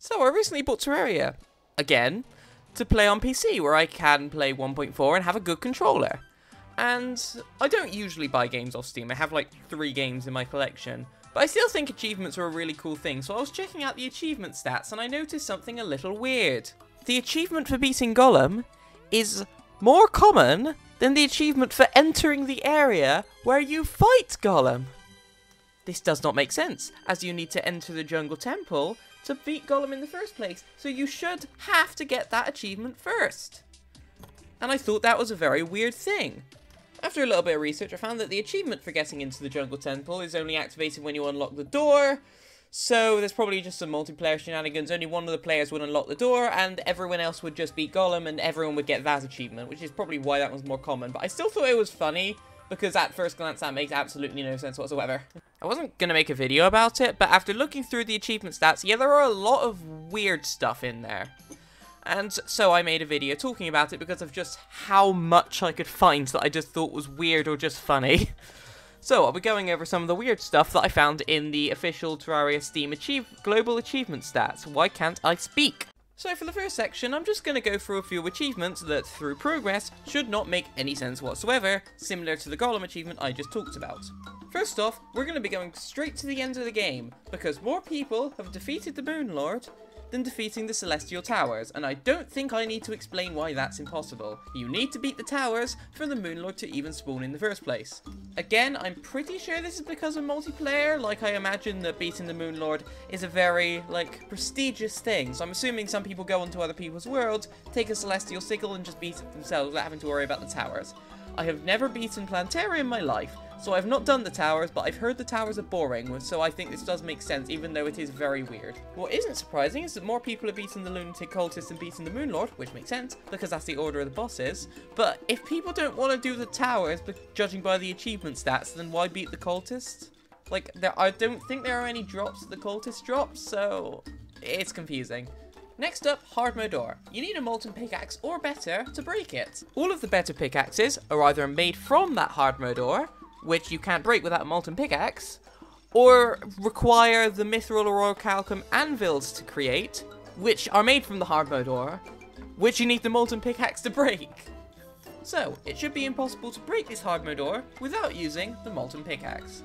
So I recently bought Terraria, again, to play on PC, where I can play 1.4 and have a good controller. And I don't usually buy games off Steam, I have like 3 games in my collection. But I still think achievements are a really cool thing, so I was checking out the achievement stats and I noticed something a little weird. The achievement for beating Gollum is more common than the achievement for entering the area where you fight Gollum. This does not make sense, as you need to enter the jungle temple to beat Gollum in the first place, so you should have to get that achievement first. And I thought that was a very weird thing. After a little bit of research, I found that the achievement for getting into the jungle temple is only activated when you unlock the door, so there's probably just some multiplayer shenanigans. Only one of the players would unlock the door, and everyone else would just beat Gollum, and everyone would get that achievement, which is probably why that one's more common. But I still thought it was funny, because at first glance that makes absolutely no sense whatsoever. I wasn't going to make a video about it, but after looking through the achievement stats, yeah, there are a lot of weird stuff in there. And so I made a video talking about it because of just how much I could find that I just thought was weird or just funny. So I'll be going over some of the weird stuff that I found in the official Terraria Steam Global Achievement Stats. Why can't I speak? So for the first section, I'm just going to go through a few achievements that, through progress, should not make any sense whatsoever, similar to the Gollum achievement I just talked about. First off, we're going to be going straight to the end of the game, because more people have defeated the Moon Lord than defeating the Celestial Towers, and I don't think I need to explain why that's impossible. You need to beat the towers for the Moon Lord to even spawn in the first place. Again, I'm pretty sure this is because of multiplayer, like I imagine that beating the Moon Lord is a very, prestigious thing, so I'm assuming some people go onto other people's worlds, take a Celestial Sickle and just beat it themselves without having to worry about the towers. I have never beaten Plantaria in my life, so I've not done the towers, but I've heard the towers are boring, so I think this does make sense, even though it is very weird. What isn't surprising is that more people have beaten the Lunatic Cultist than beaten the Moon Lord, which makes sense, because that's the order of the bosses. But if people don't want to do the towers, but judging by the achievement stats, then why beat the Cultist? I don't think there are any drops that the Cultist drops, so it's confusing. Next up, hard mode ore. You need a molten pickaxe or better to break it. All of the better pickaxes are either made from that hard mode ore, which you can't break without a molten pickaxe, or require the mithril or orichalcum anvils to create, which are made from the hard mode ore, which you need the molten pickaxe to break. So, it should be impossible to break this hard mode ore without using the molten pickaxe.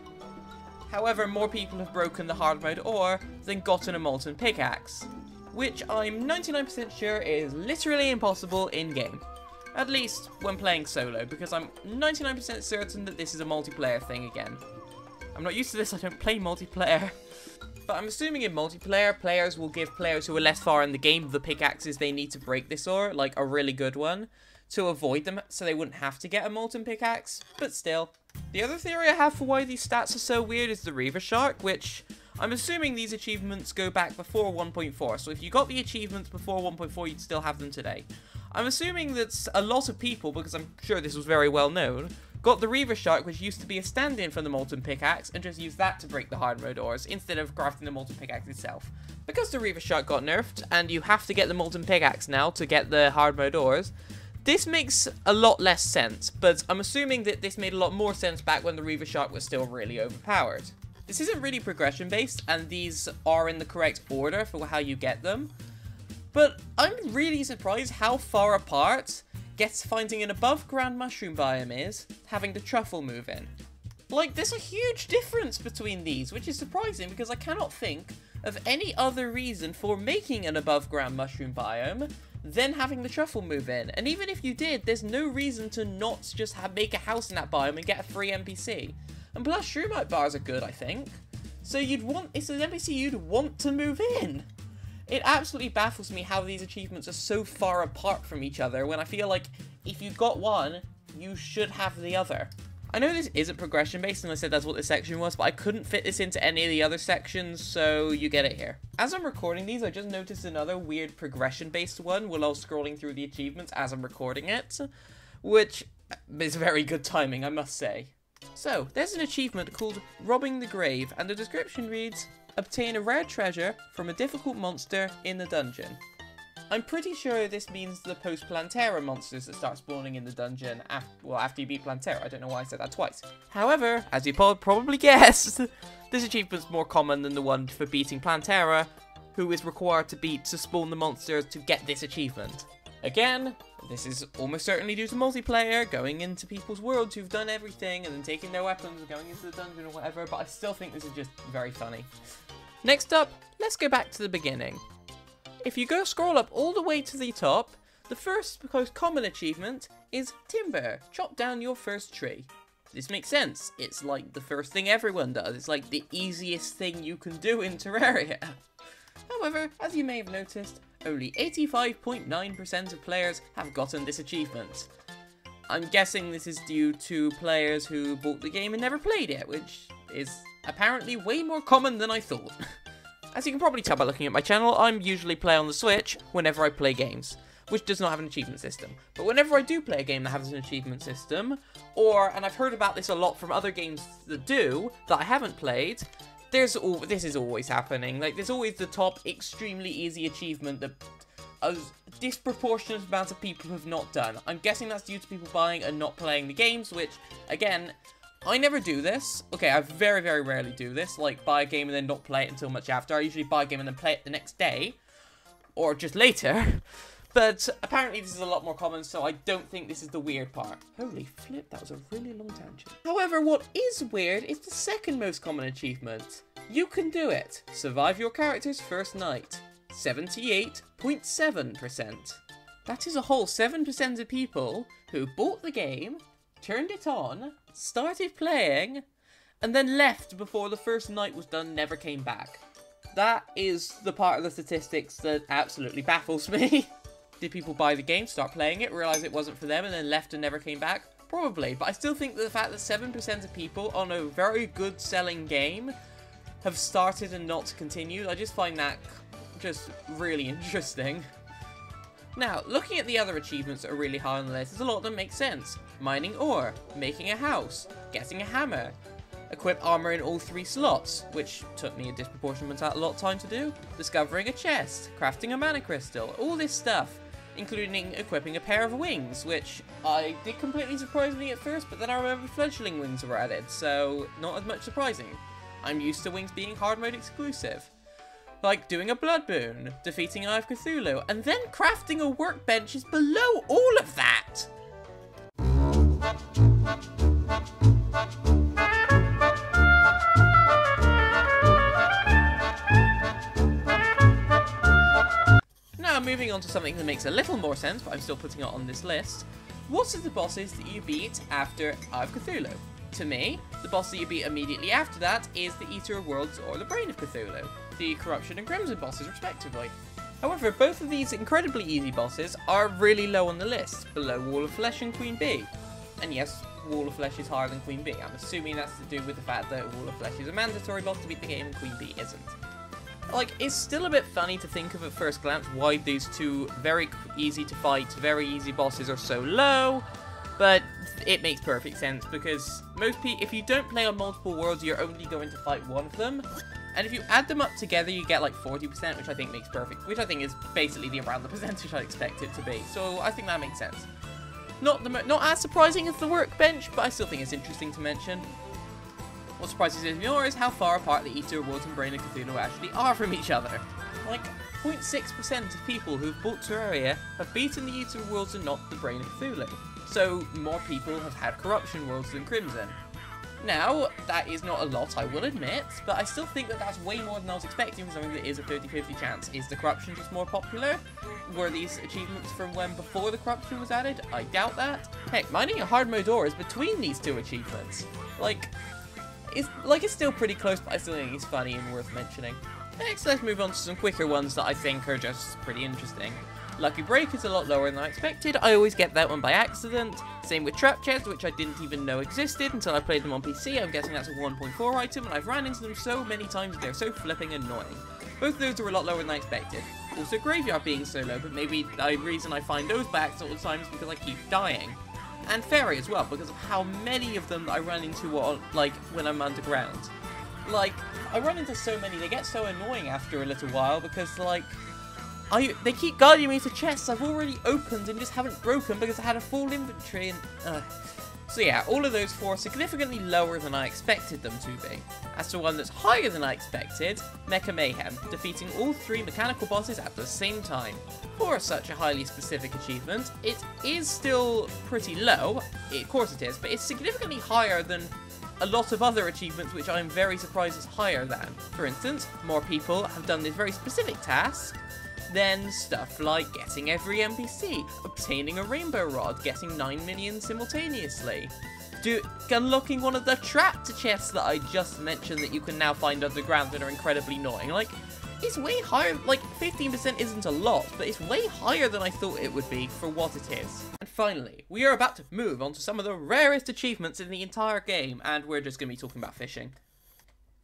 However, more people have broken the hard mode ore than gotten a molten pickaxe, which I'm 99% sure is literally impossible in-game. At least when playing solo, because I'm 99% certain that this is a multiplayer thing again. I'm not used to this, I don't play multiplayer. But I'm assuming in multiplayer, players will give players who are less far in the game the pickaxes they need to break this ore, like a really good one, to avoid them so they wouldn't have to get a molten pickaxe, but still. The other theory I have for why these stats are so weird is the Reaver Shark, which I'm assuming these achievements go back before 1.4, so if you got the achievements before 1.4, you'd still have them today. I'm assuming that a lot of people, because I'm sure this was very well known, got the Reaver Shark, which used to be a stand-in for the molten pickaxe, and just used that to break the hard mode ores, instead of crafting the molten pickaxe itself. Because the Reaver Shark got nerfed, and you have to get the molten pickaxe now to get the hard mode ores, this makes a lot less sense, but I'm assuming that this made a lot more sense back when the Reaver Shark was still really overpowered. This isn't really progression-based, and these are in the correct order for how you get them. But I'm really surprised how far apart finding an above-ground mushroom biome is having the truffle move in. There's a huge difference between these, which is surprising because I cannot think of any other reason for making an above-ground mushroom biome than having the truffle move in. And even if you did, there's no reason to not just make a house in that biome and get a free NPC. And plus, shroomite bars are good, I think. So it's an NPC you'd want to move in. It absolutely baffles me how these achievements are so far apart from each other when I feel like if you got one, you should have the other. I know this isn't progression based and I said that's what this section was, but I couldn't fit this into any of the other sections, so you get it here. As I'm recording these, I just noticed another weird progression based one while I was scrolling through the achievements as I'm recording it, which is very good timing, I must say. So, there's an achievement called Robbing the Grave, and the description reads, obtain a rare treasure from a difficult monster in the dungeon. I'm pretty sure this means the post-Plantera monsters that start spawning in the dungeon after you beat Plantera. I don't know why I said that twice. However, as you probably guessed, this achievement's more common than the one for beating Plantera, who is required to spawn the monsters to get this achievement. Again, this is almost certainly due to multiplayer, going into people's worlds who've done everything and then taking their weapons and going into the dungeon or whatever, but I still think this is just very funny. Next up, let's go back to the beginning. If you scroll up all the way to the top, the first most common achievement is Timber. Chop down your first tree. This makes sense. It's like the first thing everyone does. It's like the easiest thing you can do in Terraria. However, as you may have noticed, only 85.9% of players have gotten this achievement. I'm guessing this is due to players who bought the game and never played it, which is apparently way more common than I thought. As you can probably tell by looking at my channel, I'm usually play on the Switch whenever I play games, which does not have an achievement system. But whenever I do play a game that has an achievement system, and I've heard about this a lot from other games that I haven't played, this is always happening. Like, there's always the top extremely easy achievement that a disproportionate amount of people have not done. I'm guessing that's due to people buying and not playing the games, which, again, I never do this. Okay, I very, very rarely do this, like buy a game and then not play it until much after. I usually buy a game and then play it the next day, or just later. But apparently this is a lot more common, so I don't think this is the weird part. Holy flip, that was a really long tangent. However, what is weird is the second most common achievement. You can do it. Survive your character's first night. 78.7%. That is a whole 7% of people who bought the game, turned it on, started playing, and then left before the first night was done, never came back. That is the part of the statistics that absolutely baffles me. Did people buy the game, start playing it, realize it wasn't for them, and then left and never came back? Probably, but I still think that the fact that 7% of people on a very good selling game have started and not continued, I just find that just really interesting. Now, looking at the other achievements that are really high on the list, there's a lot that make sense. Mining ore, making a house, getting a hammer, equip armor in all 3 slots, which took me a disproportionate amount of time to do, discovering a chest, crafting a mana crystal, all this stuff, including equipping a pair of wings, which I did completely surprise me at first, but then I remember fledgling wings were added, so not as much surprising. I'm used to wings being hard mode exclusive. Like doing a blood boon, defeating Eye of Cthulhu, and then crafting a workbench is below all of that! Now moving on to something that makes a little more sense, but I'm still putting it on this list. What are the bosses that you beat after Eye of Cthulhu? To me, the boss that you beat immediately after that is the Eater of Worlds or the Brain of Cthulhu, the Corruption and Crimson bosses respectively. However, both of these incredibly easy bosses are really low on the list, below Wall of Flesh and Queen Bee. And yes, Wall of Flesh is higher than Queen Bee. I'm assuming that's to do with the fact that Wall of Flesh is a mandatory boss to beat the game and Queen Bee isn't. Like, it's still a bit funny to think of at first glance why these two very easy to fight, very easy bosses are so low, but it makes perfect sense because if you don't play on multiple worlds, you're only going to fight one of them. And if you add them up together, you get like 40%, which I think makes perfect, which I think is basically around the percentage I'd expect it to be. So I think that makes sense. Not as surprising as the workbench, but I still think it's interesting to mention. What surprises me more is how far apart the Eater of Worlds and Brain of Cthulhu actually are from each other. Like, 0.6% of people who've bought Terraria have beaten the Eater of Worlds and not the Brain of Cthulhu. So more people have had Corruption Worlds than Crimson. Now, that is not a lot, I will admit, but I still think that that's way more than I was expecting for something that is a 50-50 chance. Is the Corruption just more popular? Were these achievements from when before the Corruption was added? I doubt that. Heck, mining a hard mode ore is between these two achievements. It's still pretty close, but I still think it's funny and worth mentioning. Next, let's move on to some quicker ones that I think are just pretty interesting. Lucky Break is a lot lower than I expected. I always get that one by accident. Same with Trap Chest, which I didn't even know existed until I played them on PC. I'm guessing that's a 1.4 item, and I've ran into them so many times that they're so flipping annoying. Both of those are a lot lower than I expected. Also, Graveyard being so low, but maybe the reason I find those by accident all the time is because I keep dying. And Fairy as well, because of how many of them that I run into when I'm underground. Like, I run into so many, they get so annoying after a little while, because, they keep guiding me to chests I've already opened and just haven't broken because I had a full inventory, and So yeah, all of those four are significantly lower than I expected them to be. As to one that's higher than I expected, Mecha Mayhem, defeating all 3 mechanical bosses at the same time. For such a highly specific achievement, it is still pretty low, of course it is, but it's significantly higher than a lot of other achievements which I'm very surprised is higher than. For instance, more people have done this very specific task than stuff like getting every NPC, obtaining a rainbow rod, getting 9 million simultaneously, unlocking one of the trapped chests that I just mentioned that you can now find underground that are incredibly annoying. Like, it's way higher, like 15% isn't a lot, but it's way higher than I thought it would be for what it is. And finally, we are about to move on to some of the rarest achievements in the entire game, and we're just going to be talking about fishing.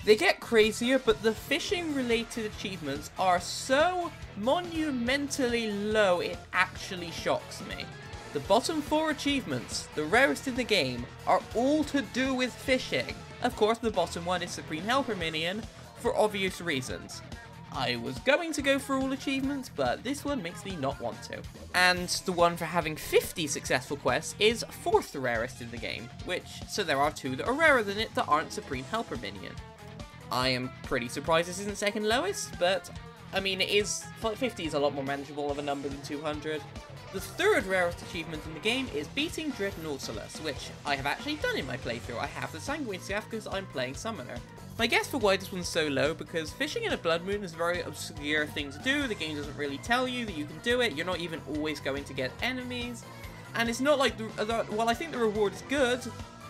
They get crazier, but the fishing-related achievements are so monumentally low, it actually shocks me. The bottom 4 achievements, the rarest in the game, are all to do with fishing. Of course, the bottom one is Supreme Helper Minion, for obvious reasons. I was going to go for all achievements, but this one makes me not want to. And the one for having 50 successful quests is 4th rarest in the game, so there are 2 that are rarer than it that aren't Supreme Helper Minion. I am pretty surprised this isn't second lowest, but I mean, 50 is a lot more manageable of a number than 200. The 3rd rarest achievement in the game is beating Dreadnautilus, which I have actually done in my playthrough. I have the Sanguine Staff because I'm playing Summoner. My guess for why this one's so low, because fishing in a Blood Moon is a very obscure thing to do. The game doesn't really tell you that you can do it. You're not even always going to get enemies. And it's not like, while I think the reward is good,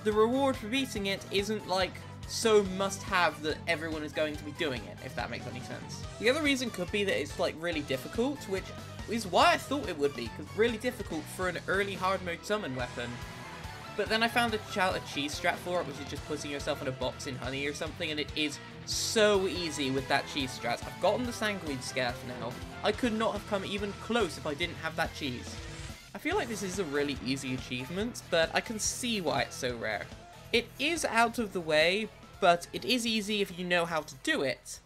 the reward for beating it isn't like so must-have that everyone is going to be doing it, if that makes any sense. The other reason could be that it's like really difficult, which is why I thought it would be, because really difficult for an early hard mode summon weapon. But then I found a cheese strat for it, which is just putting yourself in a box in honey or something, and it is so easy with that cheese strat. I've gotten the Sanguine Scarf now. I could not have come even close if I didn't have that cheese. I feel like this is a really easy achievement, but I can see why it's so rare. It is out of the way, but it is easy if you know how to do it.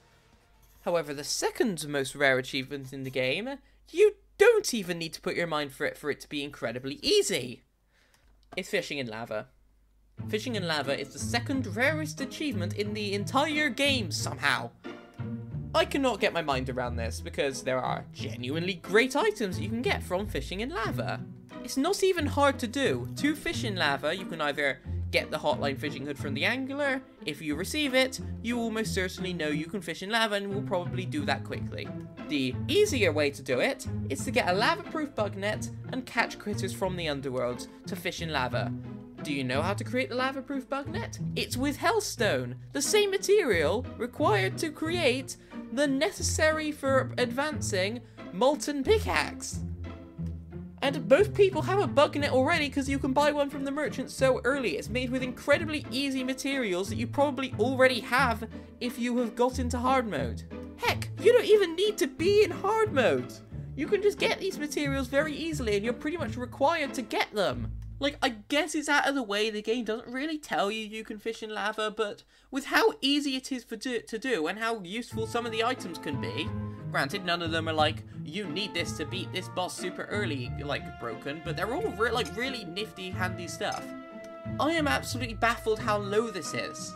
However, the 2nd most rare achievement in the game, you don't even need to put your mind for it to be incredibly easy. It's fishing in lava. Fishing in lava is the 2nd rarest achievement in the entire game somehow. I cannot get my mind around this because there are genuinely great items you can get from fishing in lava. It's not even hard to do. To fish in lava, you can either get the hotline fishing hood from the angler. If you receive it, you will most certainly know you can fish in lava and will probably do that quickly. The easier way to do it is to get a lava-proof bug net and catch critters from the underworld to fish in lava. Do you know how to create the lava-proof bug net? It's with hellstone, the same material required to create the necessary for advancing molten pickaxe. And most people have a bug net already because you can buy one from the merchant so early. It's made with incredibly easy materials that you probably already have if you have got into hard mode. Heck, you don't even need to be in hard mode. You can just get these materials very easily and you're pretty much required to get them. Like, I guess it's out of the way, the game doesn't really tell you can fish in lava, but with how easy it is to do and how useful some of the items can be, granted, none of them are like, you need this to beat this boss super early, like, broken, but they're all really nifty, handy stuff. I am absolutely baffled how low this is.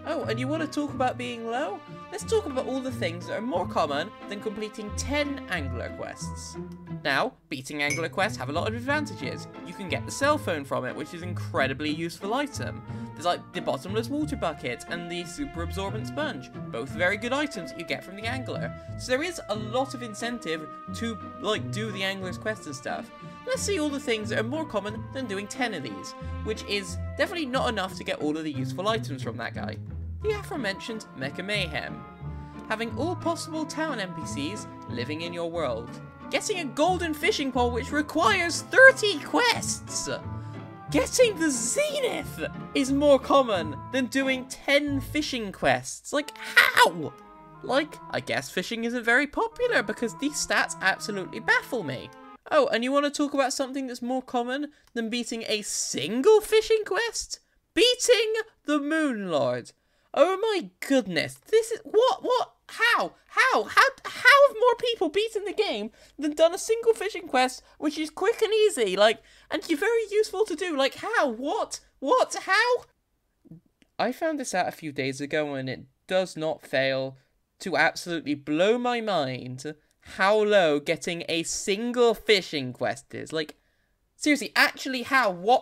Oh, and you want to talk about being low? Let's talk about all the things that are more common than completing 10 angler quests. Now, beating angler quests have a lot of advantages. You can get the cell phone from it, which is an incredibly useful item. There's like the bottomless water bucket and the super absorbent sponge, both very good items that you get from the angler. So there is a lot of incentive to like do the angler's quests and stuff. Let's see all the things that are more common than doing 10 of these, which is definitely not enough to get all of the useful items from that guy. The aforementioned Mecha Mayhem. Having all possible town NPCs living in your world. Getting a golden fishing pole which requires 30 quests! Getting the Zenith is more common than doing 10 fishing quests. Like, how? Like, I guess fishing isn't very popular because these stats absolutely baffle me. Oh, and you want to talk about something that's more common than beating a single fishing quest? Beating the Moon Lord. Oh my goodness, this is, what? How have more people beaten the game than done a single fishing quest, which is quick and easy, like, and you're very useful to do? Like, how? What? How? I found this out a few days ago, and it does not fail to absolutely blow my mind how low getting a single fishing quest is. Like, seriously, actually how? What